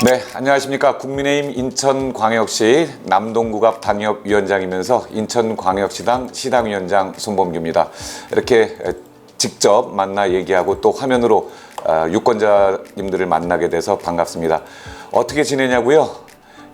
네, 안녕하십니까. 국민의힘 인천광역시 남동구갑 당협위원장이면서 인천광역시당 시당위원장 손범규입니다. 이렇게 직접 만나 얘기하고 또 화면으로 유권자님들을 만나게 돼서 반갑습니다. 어떻게 지내냐고요?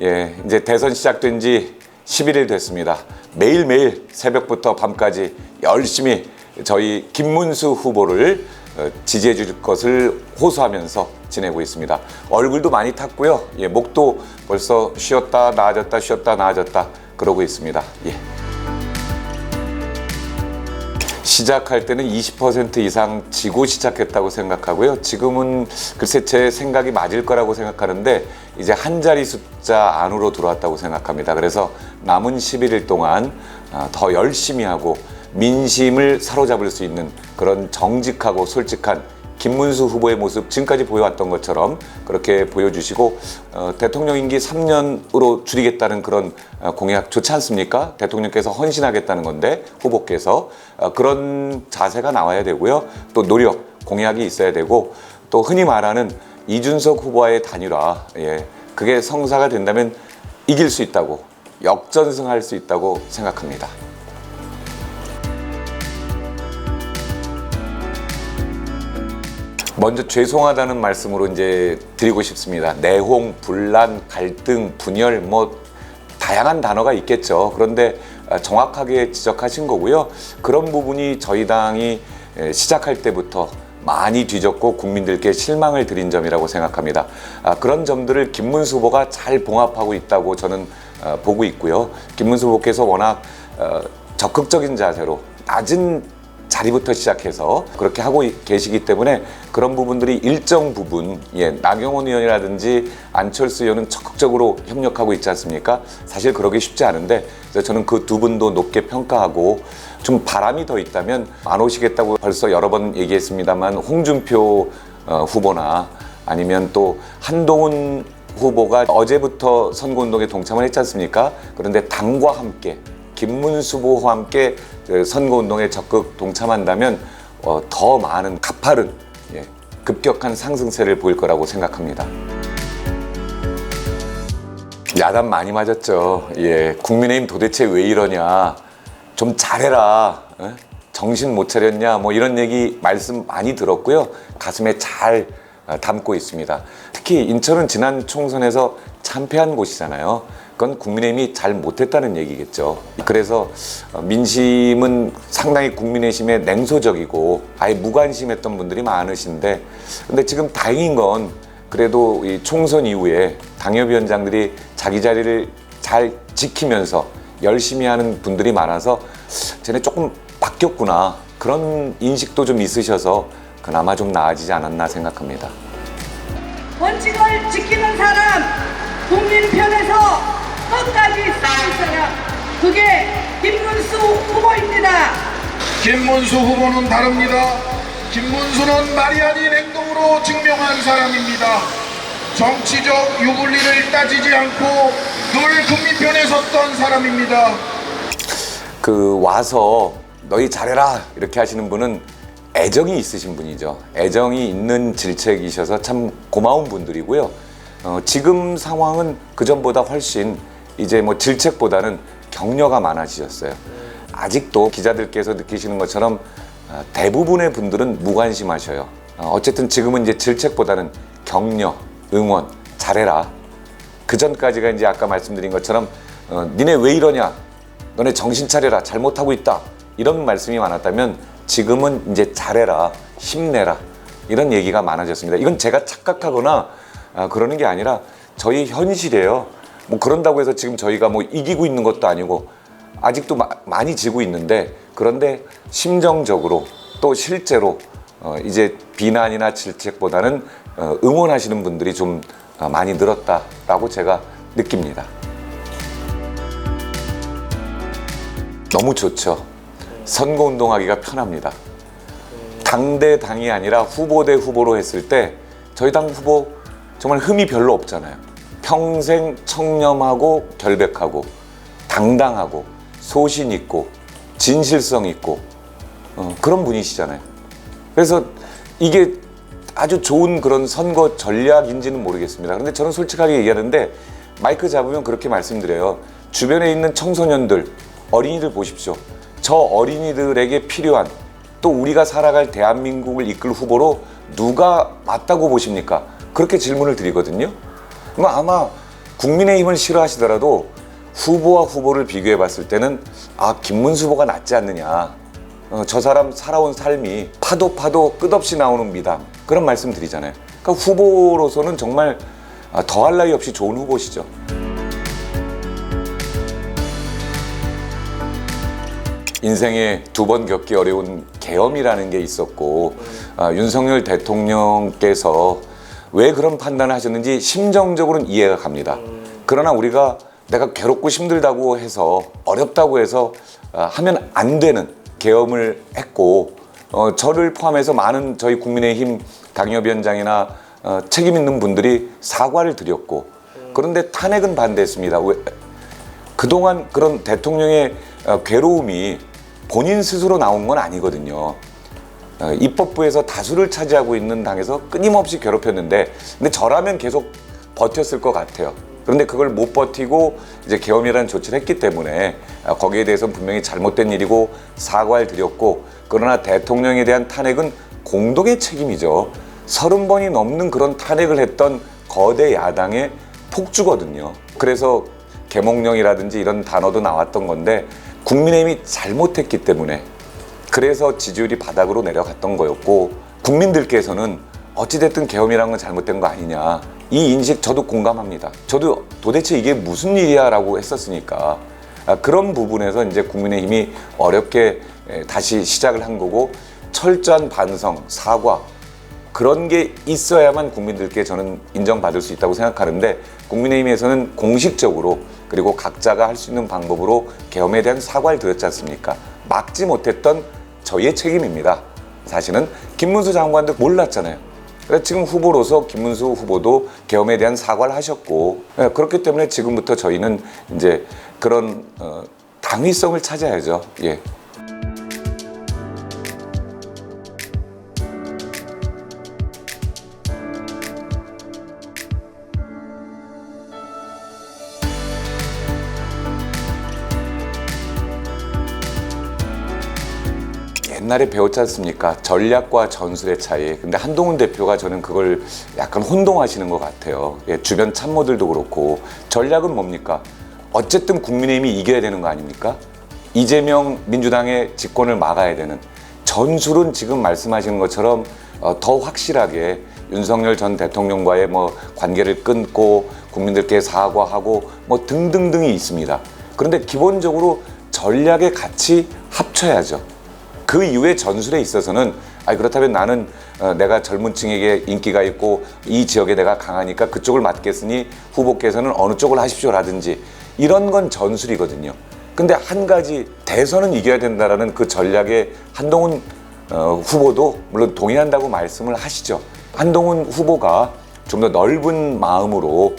예, 이제 대선 시작된 지 11일 됐습니다. 매일매일 새벽부터 밤까지 열심히 저희 김문수 후보를 지지해 줄 것을 호소하면서 지내고 있습니다. 얼굴도 많이 탔고요. 예, 목도 벌써 쉬었다 나아졌다 쉬었다 나아졌다 그러고 있습니다. 예. 시작할 때는 20% 이상 지고 시작했다고 생각하고요. 지금은 글쎄 제 생각이 맞을 거라고 생각하는데 이제 한 자리 숫자 안으로 들어왔다고 생각합니다. 그래서 남은 11일 동안 더 열심히 하고 민심을 사로잡을 수 있는 그런 정직하고 솔직한 김문수 후보의 모습 지금까지 보여왔던 것처럼 그렇게 보여주시고 대통령 임기 3년으로 줄이겠다는 그런 공약 좋지 않습니까? 대통령께서 헌신하겠다는 건데 후보께서 그런 자세가 나와야 되고요. 또 노력, 공약이 있어야 되고 또 흔히 말하는 이준석 후보와의 단일화, 예, 그게 성사가 된다면 이길 수 있다고, 역전승할 수 있다고 생각합니다. 먼저 죄송하다는 말씀으로 이제 드리고 싶습니다. 내홍, 분란, 갈등, 분열 뭐 다양한 단어가 있겠죠. 그런데 정확하게 지적하신 거고요. 그런 부분이 저희 당이 시작할 때부터 많이 뒤졌고 국민들께 실망을 드린 점이라고 생각합니다. 그런 점들을 김문수 후보가 잘 봉합하고 있다고 저는 보고 있고요. 김문수 후보께서 워낙 적극적인 자세로 낮은 자리부터 시작해서 그렇게 하고 계시기 때문에 그런 부분들이 일정 부분, 예, 나경원 의원이라든지 안철수 의원은 적극적으로 협력하고 있지 않습니까? 사실 그러기 쉽지 않은데 저는 그 두 분도 높게 평가하고 좀 바람이 더 있다면 안 오시겠다고 벌써 여러 번 얘기했습니다만 홍준표 후보나 아니면 또 한동훈 후보가 어제부터 선거운동에 동참을 했지 않습니까? 그런데 당과 함께 김문수 후보와 함께 선거운동에 적극 동참한다면 더 많은 가파른, 예, 급격한 상승세를 보일 거라고 생각합니다. 야단 많이 맞았죠. 예, 국민의힘 도대체 왜 이러냐, 좀 잘해라, 정신 못 차렸냐, 뭐 이런 얘기 말씀 많이 들었고요. 가슴에 잘 담고 있습니다. 특히 인천은 지난 총선에서 참패한 곳이잖아요. 그건 국민의힘이 잘 못했다는 얘기겠죠. 그래서 민심은 상당히 국민의힘에 냉소적이고 아예 무관심했던 분들이 많으신데, 근데 지금 다행인 건 그래도 이 총선 이후에 당협위원장들이 자기 자리를 잘 지키면서 열심히 하는 분들이 많아서 쟤네 조금 바뀌었구나, 그런 인식도 좀 있으셔서 그나마 좀 나아지지 않았나 생각합니다. 원칙을 지키는 사람, 국민 편에서 끝까지 싸울 사람, 그게 김문수 후보입니다. 김문수 후보는 다릅니다. 김문수는 말이 아닌 행동으로 증명한 사람입니다. 정치적 유불리를 따지지 않고 늘 국민 편에 섰던 사람입니다. 와서 너희 잘해라 이렇게 하시는 분은 애정이 있으신 분이죠. 애정이 있는 질책이셔서 참 고마운 분들이고요. 지금 상황은 그전보다 훨씬 이제 뭐 질책보다는 격려가 많아지셨어요. 아직도 기자들께서 느끼시는 것처럼 대부분의 분들은 무관심하셔요. 어쨌든 지금은 이제 질책보다는 격려, 응원, 잘해라. 그전까지가 이제 아까 말씀드린 것처럼 니네 왜 이러냐, 너네 정신 차려라, 잘못하고 있다, 이런 말씀이 많았다면 지금은 이제 잘해라, 힘내라, 이런 얘기가 많아졌습니다. 이건 제가 착각하거나 그러는 게 아니라 저희 현실이에요. 뭐 그런다고 해서 지금 저희가 뭐 이기고 있는 것도 아니고 아직도 많이 지고 있는데, 그런데 심정적으로 또 실제로 이제 비난이나 질책보다는 응원하시는 분들이 좀 많이 늘었다라고 제가 느낍니다. 너무 좋죠. 선거운동하기가 편합니다. 당 대 당이 아니라 후보 대 후보로 했을 때 저희 당 후보 정말 흠이 별로 없잖아요. 평생 청렴하고 결백하고 당당하고 소신 있고 진실성 있고 그런 분이시잖아요. 그래서 이게 아주 좋은 그런 선거 전략인지는 모르겠습니다. 그런데 저는 솔직하게 얘기하는데 마이크 잡으면 그렇게 말씀드려요. 주변에 있는 청소년들, 어린이들 보십시오. 저 어린이들에게 필요한 또 우리가 살아갈 대한민국을 이끌 후보로 누가 맞다고 보십니까? 그렇게 질문을 드리거든요. 그럼 아마 국민의힘을 싫어하시더라도 후보와 후보를 비교해 봤을 때는 김문수 후보가 낫지 않느냐. 저 사람 살아온 삶이 파도 끝없이 나오는 미담, 그런 말씀 드리잖아요. 그러니까 후보로서는 정말 더할 나위 없이 좋은 후보시죠. 인생에 두 번 겪기 어려운 계엄이라는 게 있었고 윤석열 대통령께서 왜 그런 판단을 하셨는지 심정적으로는 이해가 갑니다. 그러나 우리가 내가 괴롭고 힘들다고 해서 어렵다고 해서 하면 안 되는 계엄을 했고 저를 포함해서 많은 저희 국민의힘 당협위원장이나 책임 있는 분들이 사과를 드렸고 그런데 탄핵은 반대했습니다. 왜? 그동안 그런 대통령의 괴로움이 본인 스스로 나온 건 아니거든요. 입법부에서 다수를 차지하고 있는 당에서 끊임없이 괴롭혔는데 근데 저라면 계속 버텼을 것 같아요. 그런데 그걸 못 버티고 이제 계엄이라는 조치를 했기 때문에 거기에 대해서는 분명히 잘못된 일이고 사과를 드렸고 그러나 대통령에 대한 탄핵은 공동의 책임이죠. 30번이 넘는 그런 탄핵을 했던 거대 야당의 폭주거든요. 그래서 계몽령이라든지 이런 단어도 나왔던 건데 국민의힘이 잘못했기 때문에 그래서 지지율이 바닥으로 내려갔던 거였고 국민들께서는 어찌됐든 계엄이라는 건 잘못된 거 아니냐 이 인식 저도 공감합니다. 저도 도대체 이게 무슨 일이야 라고 했었으니까 그런 부분에서 이제 국민의힘이 어렵게 다시 시작을 한 거고 철저한 반성, 사과 그런 게 있어야만 국민들께 저는 인정받을 수 있다고 생각하는데 국민의힘에서는 공식적으로 그리고 각자가 할 수 있는 방법으로 계엄에 대한 사과를 드렸지 않습니까? 막지 못했던 저희의 책임입니다. 사실은 김문수 장관도 몰랐잖아요. 그래서 지금 후보로서 김문수 후보도 계엄에 대한 사과를 하셨고 그렇기 때문에 지금부터 저희는 이제 그런 당위성을 찾아야죠. 예. 옛날에 배웠지 않습니까? 전략과 전술의 차이. 근데 한동훈 대표가 저는 그걸 약간 혼동하시는 것 같아요. 예, 주변 참모들도 그렇고. 전략은 뭡니까? 어쨌든 국민의힘이 이겨야 되는 거 아닙니까? 이재명 민주당의 집권을 막아야 되는. 전술은 지금 말씀하시는 것처럼 더 확실하게 윤석열 전 대통령과의 관계를 끊고 국민들께 사과하고 등등등이 있습니다. 그런데 기본적으로 전략에 같이 합쳐야죠. 그 이후에 전술에 있어서는 그렇다면 나는 내가 젊은 층에게 인기가 있고 이 지역에 내가 강하니까 그쪽을 맡겠으니 후보께서는 어느 쪽을 하십시오라든지 이런 건 전술이거든요. 근데 한 가지 대선은 이겨야 된다라는 그 전략에 한동훈 후보도 물론 동의한다고 말씀을 하시죠. 한동훈 후보가 좀 더 넓은 마음으로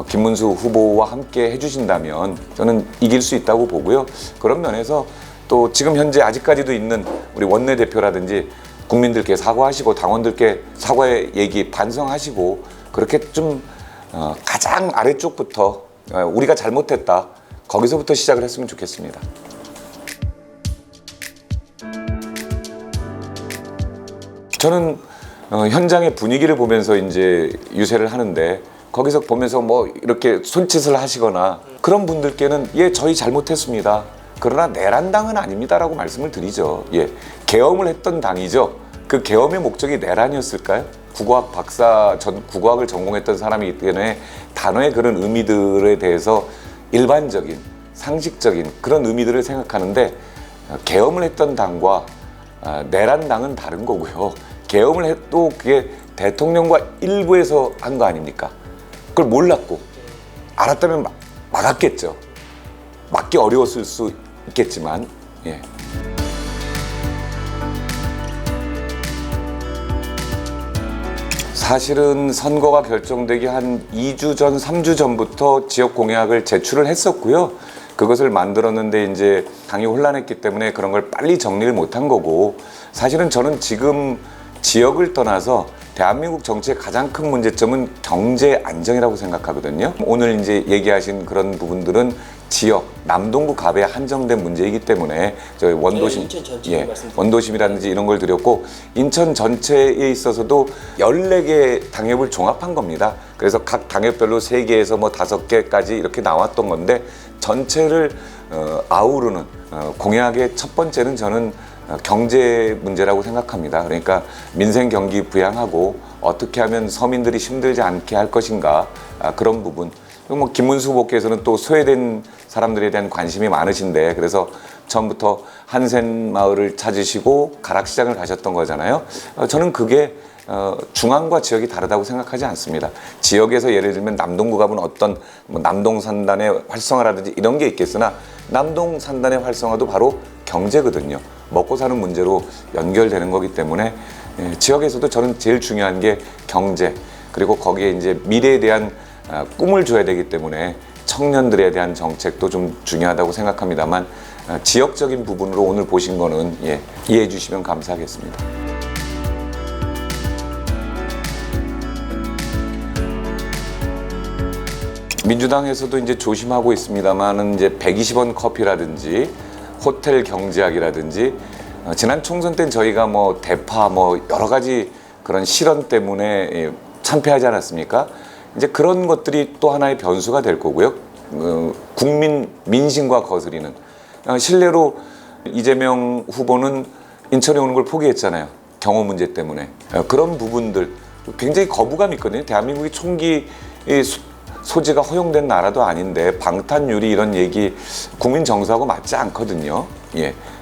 김문수 후보와 함께 해주신다면 저는 이길 수 있다고 보고요. 그런 면에서 또 지금 현재 아직까지도 있는 우리 원내대표라든지 국민들께 사과하시고 당원들께 사과의 얘기 반성하시고 그렇게 좀 가장 아래쪽부터 우리가 잘못했다 거기서부터 시작을 했으면 좋겠습니다. 저는 현장의 분위기를 보면서 이제 유세를 하는데 거기서 보면서 이렇게 손짓을 하시거나 그런 분들께는 저희 잘못했습니다. 그러나 내란당은 아닙니다라고 말씀을 드리죠. 예, 계엄을 했던 당이죠. 그 계엄의 목적이 내란이었을까요? 국어학 박사 국어학을 전공했던 사람이기 때문에 단어의 그런 의미들에 대해서 일반적인 상식적인 그런 의미들을 생각하는데 계엄을 했던 당과 내란당은 다른 거고요. 계엄을 해도 그게 대통령과 일부에서 한 거 아닙니까? 그걸 몰랐고 알았다면 막았겠죠. 막기 어려웠을 수 있겠지만 예. 사실은 선거가 결정되기 한 2주 전, 3주 전부터 지역 공약을 제출을 했었고요. 그것을 만들었는데 이제 당이 혼란했기 때문에 그런 걸 빨리 정리를 못한 거고 사실은 저는 지금 지역을 떠나서 대한민국 정치의 가장 큰 문제점은 경제 안정이라고 생각하거든요. 오늘 이제 얘기하신 그런 부분들은 지역, 남동구 갑에 한정된 문제이기 때문에 저희 원도심, 인천 전체 원도심이라든지 이런 걸 드렸고, 인천 전체에 있어서도 14개 당협을 종합한 겁니다. 그래서 각 당협별로 3개에서 뭐 5개까지 이렇게 나왔던 건데, 전체를 아우르는 공약의 첫 번째는 저는 경제 문제라고 생각합니다. 그러니까 민생 경기 부양하고 어떻게 하면 서민들이 힘들지 않게 할 것인가, 그런 부분. 뭐 김문수 후보께서는 또 소외된 사람들에 대한 관심이 많으신데, 그래서 처음부터 한센 마을을 찾으시고 가락시장을 가셨던 거잖아요. 저는 그게 중앙과 지역이 다르다고 생각하지 않습니다. 지역에서 예를 들면 남동구 가면 어떤 뭐 남동산단의 활성화라든지 이런 게 있겠으나, 남동산단의 활성화도 바로 경제거든요. 먹고 사는 문제로 연결되는 거기 때문에 지역에서도 저는 제일 중요한 게 경제, 그리고 거기에 이제 미래에 대한 꿈을 줘야 되기 때문에 청년들에 대한 정책도 좀 중요하다고 생각합니다만, 지역적인 부분으로 오늘 보신 거는 이해해 주시면 감사하겠습니다. 민주당에서도 이제 조심하고 있습니다만은, 이제 120원 커피라든지 호텔 경제학이라든지, 지난 총선 때는 저희가 뭐 대파 뭐 여러 가지 그런 실언 때문에 참패하지 않았습니까? 이제 그런 것들이 또 하나의 변수가 될 거고요. 국민 민심과 거스리는, 실례로 이재명 후보는 인천에 오는 걸 포기했잖아요. 경호 문제 때문에. 그런 부분들 굉장히 거부감이 있거든요. 대한민국이 총기 소지가 허용된 나라도 아닌데 방탄유리 이런 얘기 국민 정서하고 맞지 않거든요.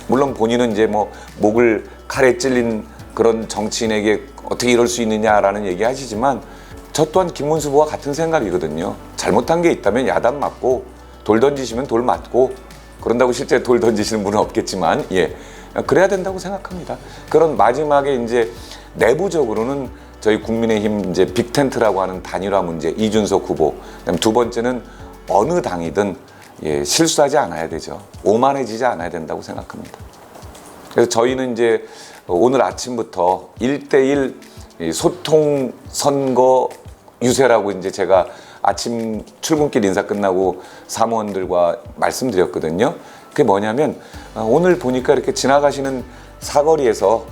물론 본인은 이제 뭐 목을 칼에 찔린 그런 정치인에게 어떻게 이럴 수 있느냐라는 얘기 하시지만, 저 또한 김문수 후보와 같은 생각이거든요. 잘못한 게 있다면 야단 맞고, 돌 던지시면 돌 맞고, 그런다고 실제 돌 던지시는 분은 없겠지만, 그래야 된다고 생각합니다. 그런 마지막에 이제 내부적으로는 저희 국민의힘 이제 빅텐트라고 하는 단일화 문제, 이준석 후보. 그다음 두 번째는 어느 당이든 실수하지 않아야 되죠. 오만해지지 않아야 된다고 생각합니다. 그래서 저희는 이제 오늘 아침부터 1대1 소통 선거 유세라고 이제 제가 아침 출근길 인사 끝나고 사무원들과 말씀드렸거든요. 그게 뭐냐면, 오늘 보니까 이렇게 지나가시는 사거리에서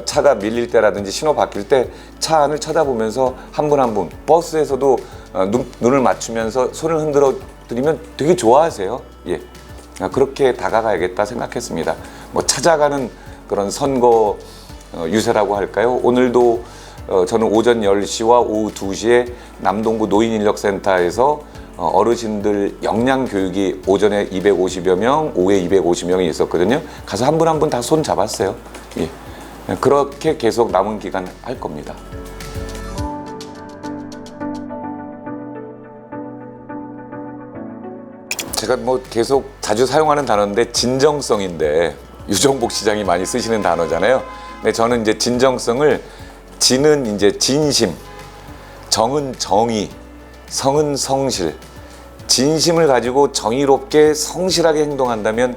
차가 밀릴 때라든지 신호 바뀔 때 차 안을 쳐다보면서 한 분 한 분, 버스에서도 눈을 맞추면서 손을 흔들어 드리면 되게 좋아하세요. 그렇게 다가가야겠다 생각했습니다. 뭐 찾아가는 그런 선거 유세라고 할까요? 오늘도 저는 오전 10시와 오후 2시에 남동구 노인인력센터에서 어르신들 역량교육이 오전에 250여 명, 오후에 250명이 있었거든요. 가서 한 분 한 분 다 손 잡았어요. 그렇게 계속 남은 기간 할 겁니다. 제가 뭐 계속 자주 사용하는 단어인데, 진정성인데 유정복 시장이 많이 쓰시는 단어잖아요. 근데 저는 이제 진정성을, 진은 이제 진심, 정은 정의, 성은 성실, 진심을 가지고 정의롭게 성실하게 행동한다면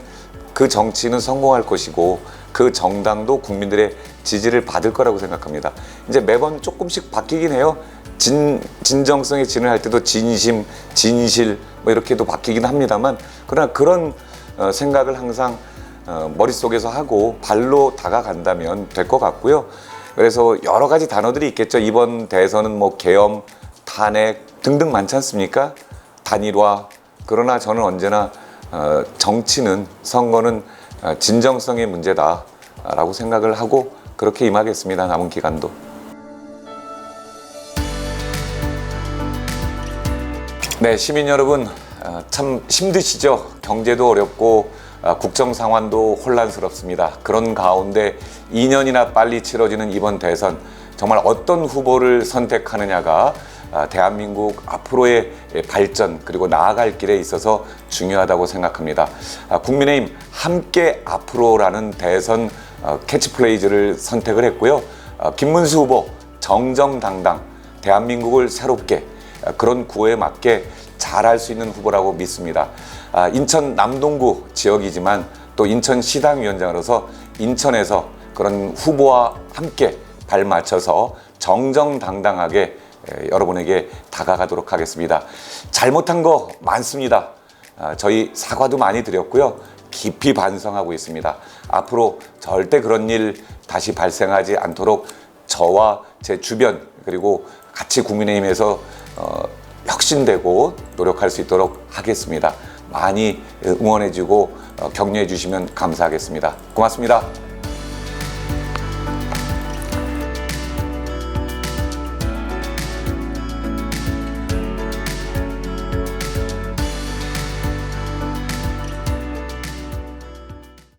그 정치는 성공할 것이고, 그 정당도 국민들의 지지를 받을 거라고 생각합니다. 이제 매번 조금씩 바뀌긴 해요. 진정성의 진을 할 때도 진심, 진실 뭐 이렇게도 바뀌긴 합니다만, 그러나 그런 생각을 항상 머릿속에서 하고 발로 다가간다면 될 것 같고요. 그래서 여러 가지 단어들이 있겠죠. 이번 대선은 뭐 계엄, 탄핵 등등 많지 않습니까? 단일화. 그러나 저는 언제나 정치는, 선거는 진정성의 문제다라고 생각을 하고 그렇게 임하겠습니다. 남은 기간도. 네, 시민 여러분, 참 힘드시죠? 경제도 어렵고 국정 상황도 혼란스럽습니다. 그런 가운데 2년이나 빨리 치러지는 이번 대선, 정말 어떤 후보를 선택하느냐가 대한민국 앞으로의 발전 그리고 나아갈 길에 있어서 중요하다고 생각합니다. 국민의힘 함께 앞으로라는 대선 캐치프레이즈를 선택을 했고요. 김문수 후보 정정당당 대한민국을 새롭게, 그런 구호에 맞게 잘할 수 있는 후보라고 믿습니다. 인천 남동구 지역이지만 또 인천시당위원장으로서 인천에서 그런 후보와 함께 발 맞춰서 정정당당하게 여러분에게 다가가도록 하겠습니다. 잘못한 거 많습니다. 저희 사과도 많이 드렸고요. 깊이 반성하고 있습니다. 앞으로 절대 그런 일 다시 발생하지 않도록 저와 제 주변 그리고 같이 국민의힘에서 혁신되고 노력할 수 있도록 하겠습니다. 많이 응원해주고 격려해 주시면 감사하겠습니다. 고맙습니다.